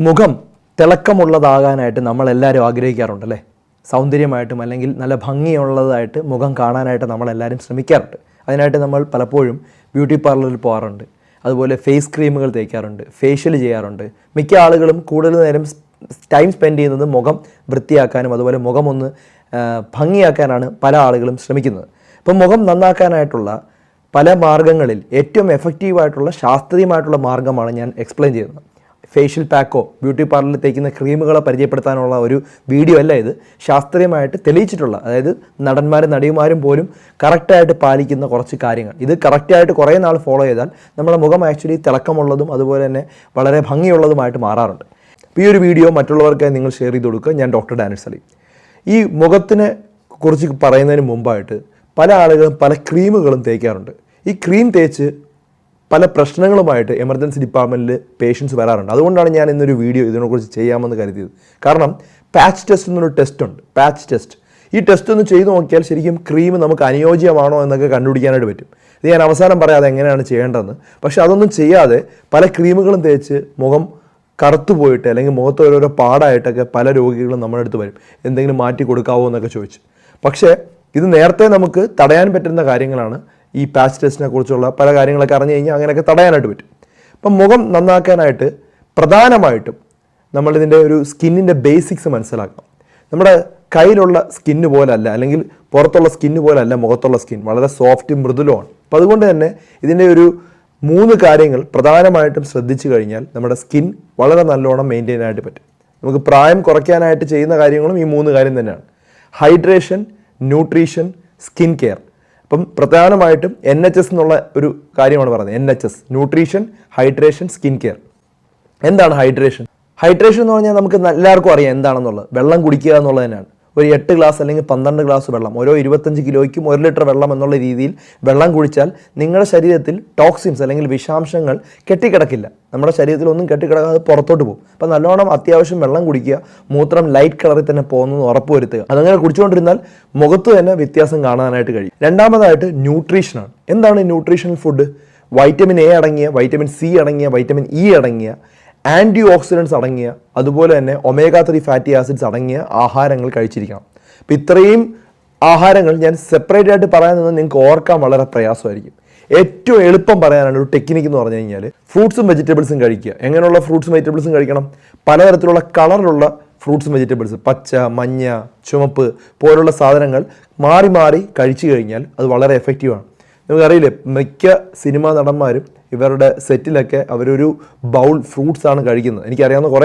മുഖം തിളക്കമുള്ളതാകാനായിട്ട് നമ്മളെല്ലാവരും ആഗ്രഹിക്കാറുണ്ടല്ലേ. സൗന്ദര്യമായിട്ടും അല്ലെങ്കിൽ നല്ല ഭംഗിയുള്ളതായിട്ട് മുഖം കാണാനായിട്ട് നമ്മളെല്ലാവരും ശ്രമിക്കാറുണ്ട്. അതിനായിട്ട് നമ്മൾ പലപ്പോഴും ബ്യൂട്ടി പാർലറിൽ പോകാറുണ്ട്, അതുപോലെ ഫേസ് ക്രീമുകൾ തേക്കാറുണ്ട്, ഫേഷ്യൽ ചെയ്യാറുണ്ട്. മിക്ക ആളുകളും കൂടുതൽ നേരം ടൈം സ്പെൻഡ് ചെയ്യുന്നത് മുഖം വൃത്തിയാക്കാനും അതുപോലെ മുഖം ഒന്ന് ഭംഗിയാക്കാനാണ് പല ആളുകളും ശ്രമിക്കുന്നത്. അപ്പം മുഖം നന്നാക്കാനായിട്ടുള്ള പല മാർഗ്ഗങ്ങളിൽ ഏറ്റവും എഫക്റ്റീവായിട്ടുള്ള ശാസ്ത്രീയമായിട്ടുള്ള മാർഗ്ഗമാണ് ഞാൻ എക്സ്പ്ലെയിൻ ചെയ്യുന്നത്. ഫേഷ്യൽ പാക്കോ ബ്യൂട്ടി പാർലറിൽ തേക്കുന്ന ക്രീമുകളോ പരിചയപ്പെടുത്താനുള്ള ഒരു വീഡിയോ അല്ല ഇത്. ശാസ്ത്രീയമായിട്ട് തെളിയിച്ചിട്ടുള്ള, അതായത് നടന്മാരും നടിമാരും പോലും കറക്റ്റായിട്ട് പാലിക്കുന്ന കുറച്ച് കാര്യങ്ങൾ. ഇത് കറക്റ്റായിട്ട് കുറേ നാൾ ഫോളോ ചെയ്താൽ നമ്മുടെ മുഖം ആക്ച്വലി തിളക്കമുള്ളതും അതുപോലെ തന്നെ വളരെ ഭംഗിയുള്ളതുമായിട്ട് മാറാറുണ്ട്. അപ്പോൾ ഈ ഒരു വീഡിയോ മറ്റുള്ളവർക്കായി നിങ്ങൾ ഷെയർ ചെയ്ത് കൊടുക്കുക. ഞാൻ ഡോക്ടർ ഡാനിഷ് സലീം. ഈ മുഖത്തിനെ കുറിച്ച് പറയുന്നതിന് മുമ്പായിട്ട് പല ആളുകളും പല ക്രീമുകളും തേക്കാറുണ്ട്. ഈ ക്രീം തേച്ച് പല പ്രശ്നങ്ങളുമായിട്ട് എമർജൻസി ഡിപ്പാർട്ട്മെൻറ്റിൽ പേഷ്യൻസ് വരാറുണ്ട്. അതുകൊണ്ടാണ് ഞാൻ ഇന്നൊരു വീഡിയോ ഇതിനെക്കുറിച്ച് ചെയ്യാമെന്ന് കരുതിയത്. കാരണം പാച്ച് ടെസ്റ്റ് എന്നൊരു ടെസ്റ്റ് ഉണ്ട്, പാച്ച് ടെസ്റ്റ്. ഈ ടെസ്റ്റ് ഒന്ന് ചെയ്ത് നോക്കിയാൽ ശരിക്കും ക്രീം നമുക്ക് അനുയോജ്യമാണോ എന്നൊക്കെ കണ്ടുപിടിക്കാനായിട്ട് പറ്റും. ഇത് ഞാൻ അവസാനം പറയാതെ എങ്ങനെയാണ് ചെയ്യേണ്ടതെന്ന്. പക്ഷേ അതൊന്നും ചെയ്യാതെ പല ക്രീമുകളും തേച്ച് മുഖം കറുത്തു പോയിട്ട് അല്ലെങ്കിൽ മുഖത്ത് ഓരോരോ പാടായിട്ടൊക്കെ പല രോഗികളും നമ്മുടെ അടുത്ത് വരും, എന്തെങ്കിലും മാറ്റി കൊടുക്കാവോ എന്നൊക്കെ ചോദിച്ച്. പക്ഷേ ഇത് നേരത്തെ നമുക്ക് തടയാൻ പറ്റുന്ന കാര്യങ്ങളാണ്. ഈ പാച്ച് ടെസ്റ്റിനെ കുറിച്ചുള്ള പല കാര്യങ്ങളൊക്കെ അറിഞ്ഞു കഴിഞ്ഞാൽ അങ്ങനെയൊക്കെ തടയാനായിട്ട് പറ്റും. അപ്പം മുഖം നന്നാക്കാനായിട്ട് പ്രധാനമായിട്ടും നമ്മളിതിൻ്റെ ഒരു സ്കിന്നിൻ്റെ ബേസിക്സ് മനസ്സിലാക്കണം. നമ്മുടെ കയ്യിലുള്ള സ്കിന്ന് പോലല്ല, അല്ലെങ്കിൽ പുറത്തുള്ള സ്കിന്ന് പോലല്ല മുഖത്തുള്ള സ്കിൻ. വളരെ സോഫ്റ്റ് മൃദുലമാണ്. അപ്പം അതുകൊണ്ട് തന്നെ ഇതിൻ്റെ ഒരു 3 കാര്യങ്ങൾ പ്രധാനമായിട്ടും ശ്രദ്ധിച്ചു കഴിഞ്ഞാൽ നമ്മുടെ സ്കിൻ വളരെ നല്ലോണം മെയിൻറ്റെയിൻ ആയിട്ട് പറ്റും. നമുക്ക് പ്രായം കുറയ്ക്കാനായിട്ട് ചെയ്യുന്ന കാര്യങ്ങളും ഈ 3 കാര്യം തന്നെയാണ്: ഹൈഡ്രേഷൻ, ന്യൂട്രീഷൻ, സ്കിൻ കെയർ. അപ്പം പ്രധാനമായിട്ടും NHS എന്നുള്ള ഒരു കാര്യമാണ് പറയുന്നത്. NHS, nutrition, hydration, skin care. എന്താണ് ഹൈഡ്രേഷൻ? ഹൈഡ്രേഷൻ എന്ന് പറഞ്ഞാൽ നമുക്ക് എല്ലാവർക്കും അറിയാം എന്താണെന്നുള്ളത്. വെള്ളം കുടിക്കുക എന്നുള്ളത് തന്നെയാണ്. ഒരു 8 ഗ്ലാസ് അല്ലെങ്കിൽ 12 ഗ്ലാസ് വെള്ളം, ഓരോ 25 കിലോയ്ക്കും 1 ലിറ്റർ വെള്ളം എന്നുള്ള രീതിയിൽ വെള്ളം കുടിച്ചാൽ നിങ്ങളുടെ ശരീരത്തിൽ ടോക്സിൻസ് അല്ലെങ്കിൽ വിഷാംശങ്ങൾ കെട്ടിക്കിടക്കില്ല. നമ്മുടെ ശരീരത്തിൽ ഒന്നും കെട്ടിക്കിടക്കാതെ പുറത്തോട്ട് പോകും. അപ്പം നല്ലോണം അത്യാവശ്യം വെള്ളം കുടിക്കുക, മൂത്രം ലൈറ്റ് കളറിൽ തന്നെ പോകുന്നത് ഉറപ്പുവരുത്തുക. അതങ്ങനെ കുടിച്ചുകൊണ്ടിരുന്നാൽ മുഖത്ത് തന്നെ വ്യത്യാസം കാണാനായിട്ട് കഴിയും. രണ്ടാമതായിട്ട് ന്യൂട്രീഷനാണ്. എന്താണ് ന്യൂട്രീഷണൽ ഫുഡ്? വൈറ്റമിൻ എ അടങ്ങിയ, വൈറ്റമിൻ സി അടങ്ങിയ, വൈറ്റമിൻ ഇ അടങ്ങിയ, ആൻറ്റി ഓക്സിഡൻസ് അടങ്ങിയ, അതുപോലെ തന്നെ ഒമേഗ 3 ഫാറ്റി ആസിഡ്സ് അടങ്ങിയ ആഹാരങ്ങൾ കഴിച്ചിരിക്കണം. അപ്പോൾ ഇത്രയും ആഹാരങ്ങൾ ഞാൻ സെപ്പറേറ്റ് ആയിട്ട് പറയാൻ നിന്ന് നിങ്ങൾക്ക് ഓർക്കാൻ വളരെ പ്രയാസമായിരിക്കും. ഏറ്റവും എളുപ്പം പറയാനാണ് ഒരു ടെക്നിക്ക് എന്ന് പറഞ്ഞു കഴിഞ്ഞാൽ ഫ്രൂട്ട്സും വെജിറ്റബിൾസും കഴിക്കുക. എങ്ങനെയുള്ള ഫ്രൂട്ട്സും വെജിറ്റബിൾസും കഴിക്കണം? പലതരത്തിലുള്ള കളറിലുള്ള ഫ്രൂട്ട്സും വെജിറ്റബിൾസ്, പച്ച, മഞ്ഞ, ചുവപ്പ് പോലുള്ള സാധനങ്ങൾ മാറി മാറി കഴിച്ചു കഴിഞ്ഞാൽ അത് വളരെ എഫക്റ്റീവാണ്. നമുക്കറിയില്ലേ, മിക്ക സിനിമാ നടന്മാരും ഇവരുടെ സെറ്റിലൊക്കെ അവരൊരു ബൗൾ ഫ്രൂട്ട്സ് ആണ് കഴിക്കുന്നത്. എനിക്കറിയാവുന്ന കുറേ